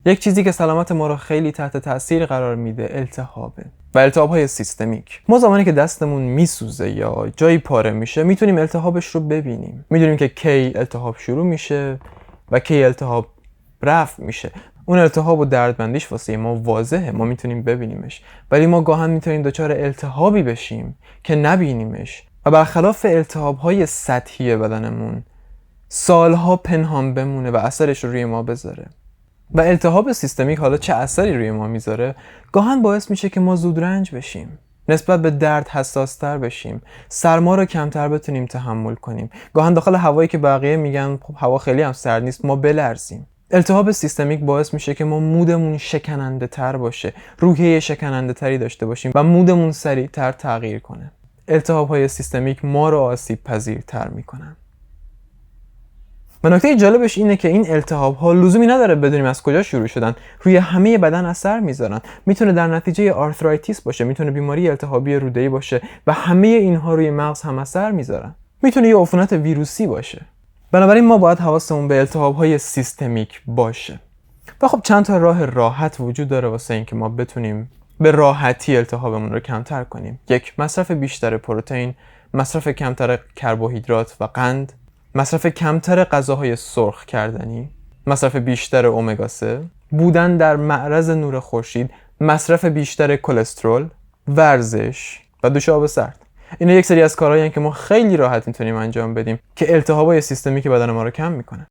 یک چیزی که سلامت ما رو خیلی تحت تاثیر قرار میده التهابه و التهاب‌های سیستمیک. ما زمانی که دستمون میسوزه یا جایی پاره میشه میتونیم التهابش رو ببینیم. میدونیم که کی التهاب شروع میشه و کی التهاب رفع میشه. اون التهاب و دردمندیش واسه ما واضحه، ما میتونیم ببینیمش. ولی ما گاهن میتونیم دچار التهابی بشیم که نبینیمش و برخلاف التهاب‌های سطحی بدنمون سالها پنهان بمونه و اثرش رو روی ما بذاره. و التهاب سیستمیک حالا چه اثری روی ما میذاره؟ گاهن باعث میشه که ما زود رنج بشیم، نسبت به درد حساستر بشیم، سرما رو کمتر بتونیم تحمل کنیم. گاهن داخل هوایی که بقیه میگن خب هوا خیلی هم سرد نیست ما بلرزیم. التهاب سیستمیک باعث میشه که ما مودمون شکننده تر باشه، روحیه شکننده تری داشته باشیم و مودمون سریعتر تغییر کنه. التهاب های سیستمیک ما رو آسیب پذیرتر میکنن. و نکته جالبش اینه که این التهاب ها لزومی نداره بدونیم از کجا شروع شدن، روی همه بدن اثر میذارن. میتونه در نتیجه آرترایتیس باشه، میتونه بیماری التهابی روده‌ای باشه و همه اینها روی مغز هم اثر میذارن. میتونه یه عفونت ویروسی باشه. بنابراین ما باید حواسمون به التهاب های سیستمیک باشه. و خب چند تا راه راحت وجود داره واسه اینکه ما بتونیم به راحتی التهابمون رو کمتر کنیم. یک، مصرف بیشتر پروتئین، مصرف کمتر کربوهیدرات و قند، مصرف کمتر غذاهای سرخ کردنی، مصرف بیشتر امگا 3، بودن در معرض نور خورشید، مصرف بیشتر کلسترول، ورزش و دوش آب سرد. اینا یک سری از کارهایی هستن که ما خیلی راحت میتونیم انجام بدیم که التهابای سیستمیک بدن ما رو کم میکنه.